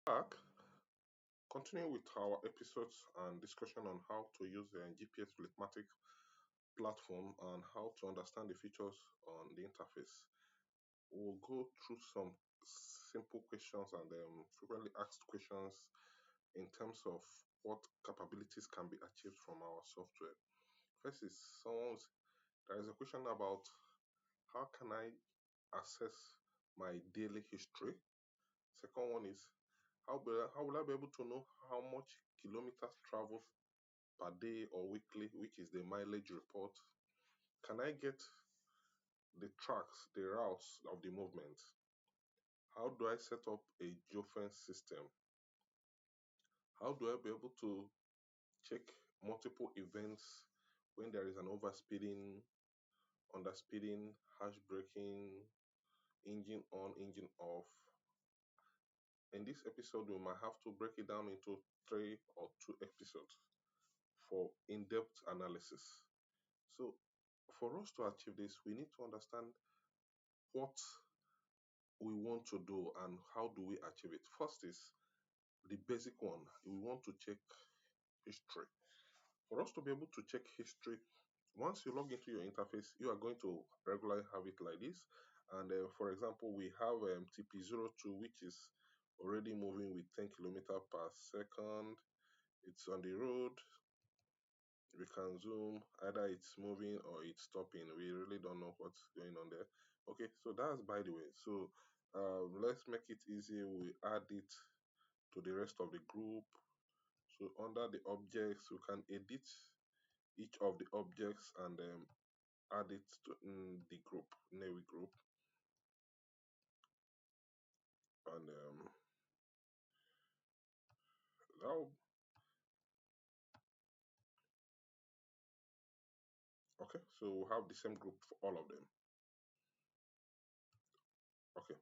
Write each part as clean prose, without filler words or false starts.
Back, continuing with our episodes and discussion on how to use the GPSFleetmatic platform and how to understand the features on the interface. We'll go through some simple questions and frequently asked questions in terms of what capabilities can be achieved from our software. First is there is a question about how can I access my daily history. Second one is how will I be able to know how much kilometers traveled per day or weekly, which is the mileage report? Can I get the tracks, the routes of the movement? How do I set up a geofence system? How do I be able to check multiple events when there is an overspeeding, underspeeding, harsh braking, engine on, engine off? In this episode, we might have to break it down into 3 or 2 episodes for in-depth analysis. So for us to achieve this, we need to understand what we want to do and how do we achieve it. First is the basic one. We want to check history. For us to be able to check history, once you log into your interface, you are going to regularly have it like this. And for example, we have TP02, which is already moving with 10 kilometers per second. It's on the road. We can zoom, either it's moving or it's stopping. We really don't know what's going on there. Okay, so that's by the way. So let's make it easy. We add it to the rest of the group. So under the objects, we can edit each of the objects and add it to the group, Navy group. And now, okay, so we have the same group for all of them. Okay,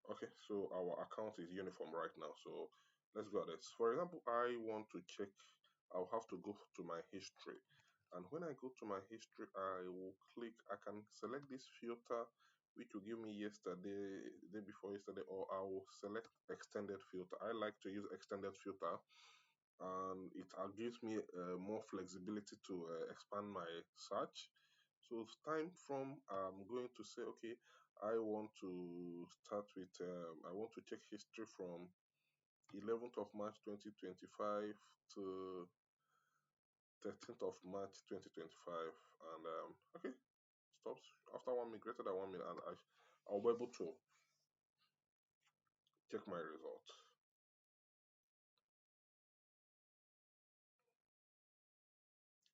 okay, so our account is uniform right now. So let's go at this. For example, I want to check, I'll have to go to my history. And when I go to my history, I will click, I can select this filter, which will give me yesterday, the day before yesterday, or I will select extended filter. I like to use extended filter, and it gives me more flexibility to expand my search. So it's time from, I'm going to say, okay, I want to start with, I want to check history from 11th of March 2025 to 13th of March 2025. And okay, stops after 1 minute, greater than 1 minute, and I'll be able to check my result.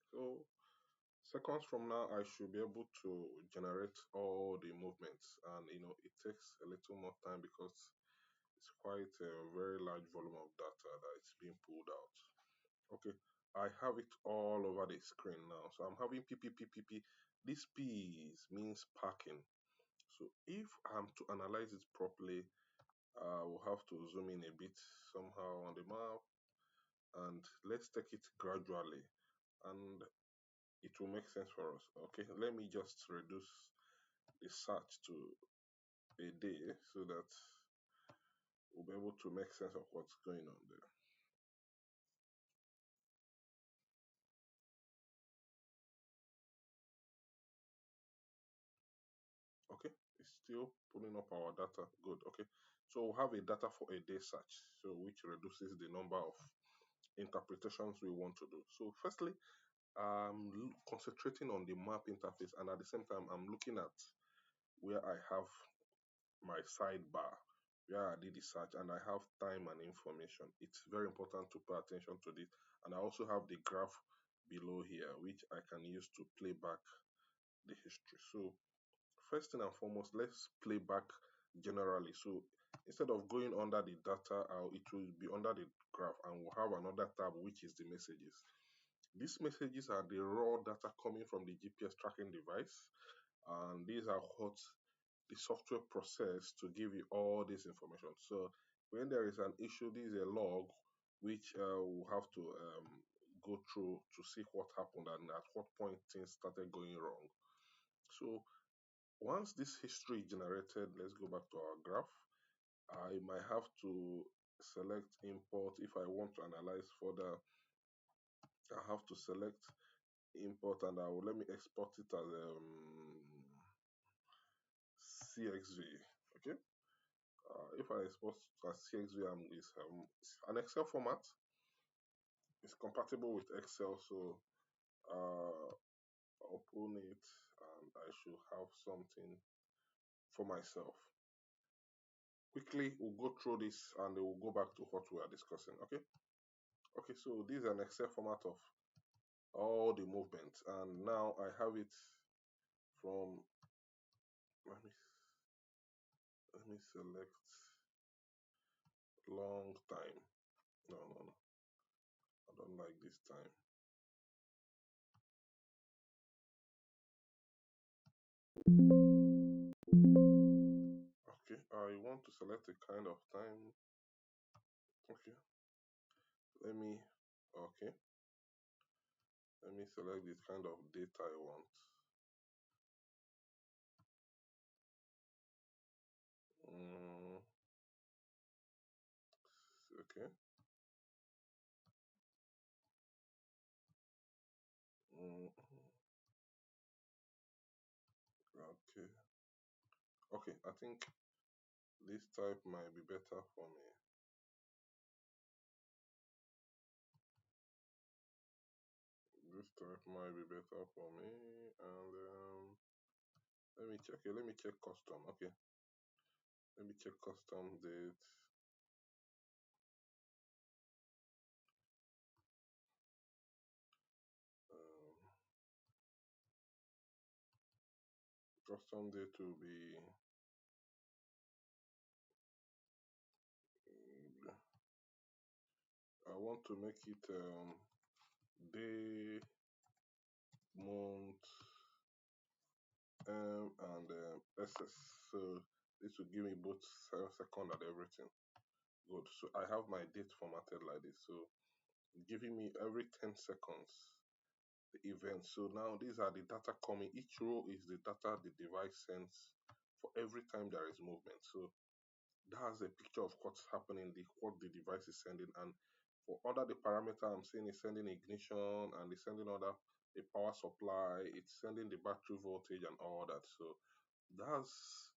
So seconds from now, I should be able to generate all the movements, and it takes a little more time because it's quite a very large volume of data that is being pulled out. Okay, I have it all over the screen now. So I'm having PPPPP. This P means parking. So if I'm to analyze it properly, I will have to zoom in a bit somehow on the map, and let's take it gradually, and it will make sense for us. Okay, let me just reduce the search to a day so that we'll be able to make sense of what's going on there. Okay, it's still pulling up our data. Good. Okay, so we'll have a data for a day search, so which reduces the number of interpretations we want to do. So firstly, I'm concentrating on the map interface, and at the same time I'm looking at where I have my sidebar, where I did the search, and I have time and information. It's very important to pay attention to this. And I also have the graph below here, which I can use to play back the history. So first thing and foremost, let's play back generally. So instead of going under the data, it will be under the graph, and we'll have another tab, which is the messages. These messages are the raw data coming from the GPS tracking device, and these are what the software process to give you all this information. So when there is an issue, this is a log which we'll have to go through to see what happened and at what point things started going wrong. So once this history is generated, let's go back to our graph. I might have to select import. If I want to analyze further, I have to select import, and I will let me export it as CXV. Okay. If I export as CXV, is an Excel format. It's compatible with Excel, so open it, and I should have something for myself. Quickly, we'll go through this and we'll go back to what we are discussing. Okay. Okay, so this is an Excel format of all the movements, and now I have it from. Let me select long time. No, no, no. I don't like this time. Okay, I want to select a kind of time. Okay, let me. Okay, let me select this kind of date I want. Mm, okay. Mm, okay. Okay, I think this type might be better for me. This type might be better for me. And let me check it. Let me check custom. Okay. Let me check custom date. Um, Custom date will be I want to make it day, month, and SS. So this will give me both second and everything. Good. So I have my date formatted like this. So giving me every 10 seconds the event. So now these are the data coming. Each row is the data the device sends for every time there is movement. So that's a picture of what's happening, what the device is sending. And for under the parameter, I'm saying it's sending ignition and it's sending other a power supply, it's sending the battery voltage and all that. So that's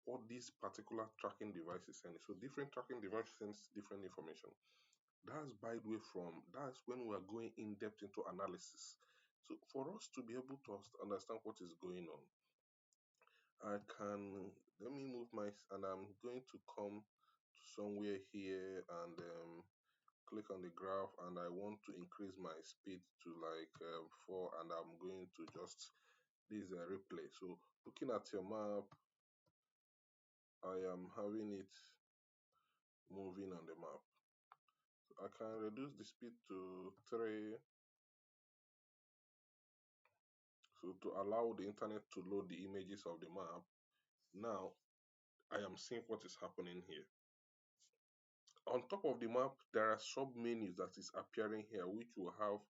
what this particular tracking device is sending. So different tracking devices sends different information. That's by the way that's when we are going in depth into analysis. So for us to be able to understand what is going on, I can let me move my and I'm going to come somewhere here and click on the graph, and I want to increase my speed to like 4, and I'm going to just this is a replay. So looking at your map, I am having it moving on the map. So I can reduce the speed to 3, so to allow the internet to load the images of the map. Now I am seeing what is happening here. On top of the map, there are sub menus that is appearing here, which will have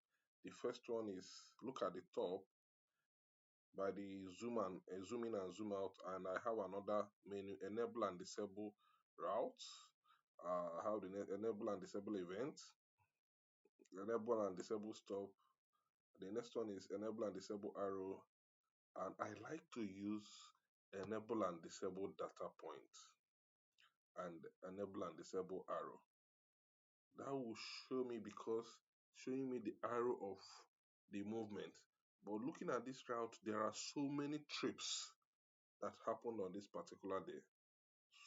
the first one is look at the top by the zoom in and zoom out, and I have another menu, enable and disable routes. I have the enable and disable events, enable and disable stop. The next one is enable and disable arrow, and I like to use enable and disable data point and enable and disable arrow. That will show me because showing me the arrow of the movement. But looking at this route, there are so many trips that happened on this particular day.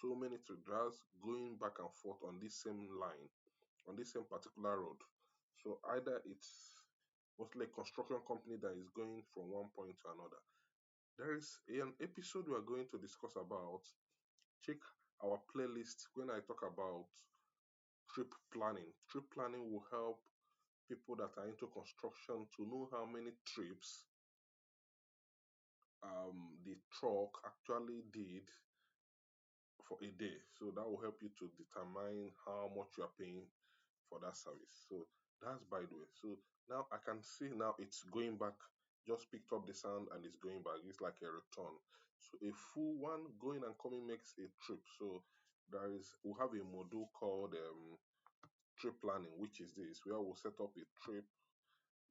So many trips going back and forth on this same line, on this same particular road. So either it's mostly a construction company that is going from one point to another. There is an episode we are going to discuss about. Check our playlist when I talk about trip planning. Trip planning will help people that are into construction to know how many trips the truck actually did for a day. So that will help you to determine how much you are paying for that service. So that's by the way. So now I can see now it's going back, just picked up the sound and it's going back. It's like a return. So a full one going and coming makes a trip. So we have a module called trip planning, which is this, where we'll set up a trip,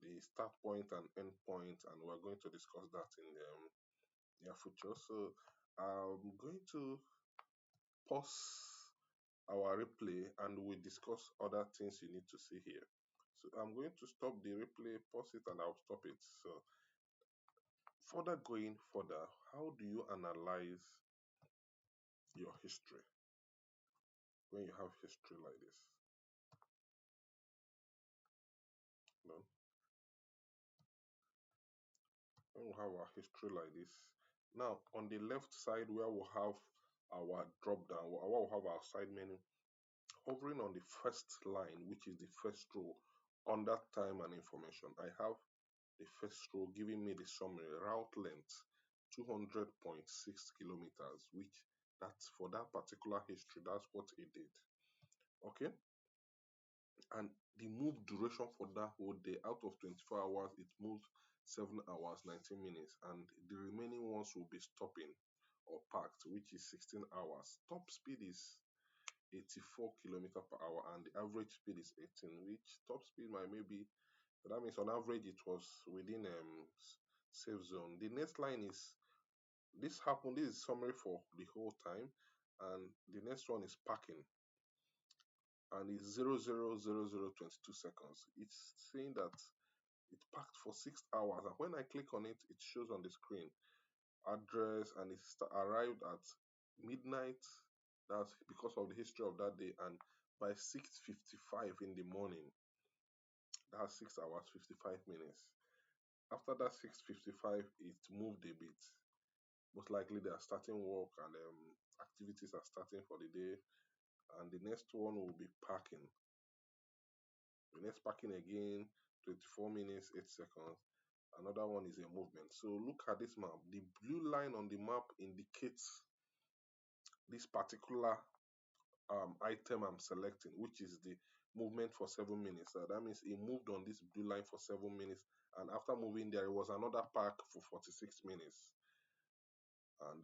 the start point and end point, and we're going to discuss that in the near future. So I'm going to pause our replay and we discuss other things you need to see here. So I'm going to stop the replay, pause it, and I'll stop it. So further going further, how do you analyze your history when you have history like this? No? When we have our history like this. Now on the left side where we have our drop down, where we have our side menu, hovering on the first line, which is the first row under time and information, I have the first row giving me the summary route length 200.6 kilometers, which that's for that particular history, that's what it did. Okay, and the move duration for that whole day, out of 24 hours it moved 7 hours 19 minutes, and the remaining ones will be stopping or parked, which is 16 hours. Top speed is 84 kilometer per hour and the average speed is 18, which top speed might maybe, that means on average it was within safe zone. The next line is, this happened, this is summary for the whole time, and the next one is parking, and it's 000022 seconds. It's saying that it parked for 6 hours, and when I click on it, it shows on the screen address, and it arrived at midnight. That's because of the history of that day, and by 6:55 in the morning, that's 6 hours 55 minutes. After that 6:55, it moved a bit. Most likely they are starting work and activities are starting for the day, and the next one will be parking. The next parking again, 24 minutes 8 seconds. Another one is a movement. So look at this map. The blue line on the map indicates this particular item I'm selecting, which is the movement for 7 minutes. That means it moved on this blue line for 7 minutes, and after moving there was another park for 46 minutes, and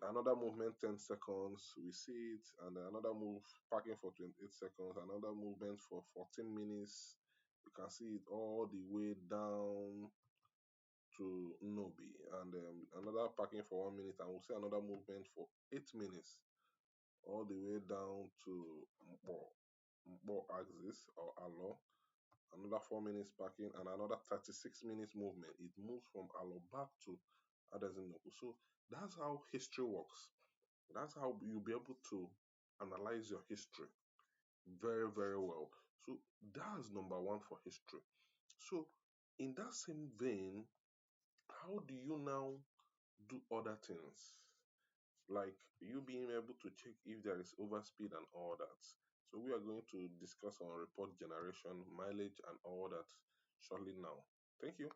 another movement 10 seconds, we see it, and then another move parking for 28 seconds, another movement for 14 minutes. You can see it all the way down to Nobi, and another parking for 1 minute, and we'll see another movement for 8 minutes all the way down to Mpo axis or Alo. Another 4 minutes parking and another 36 minutes movement. It moves from Alo back to Adazinoku. So that's how history works. That's how you'll be able to analyze your history very, very well. So that's number one for history. So in that same vein, how do you now do other things? Like you being able to check if there is overspeed and all that. So we are going to discuss on report generation, mileage, and all that shortly now. Thank you.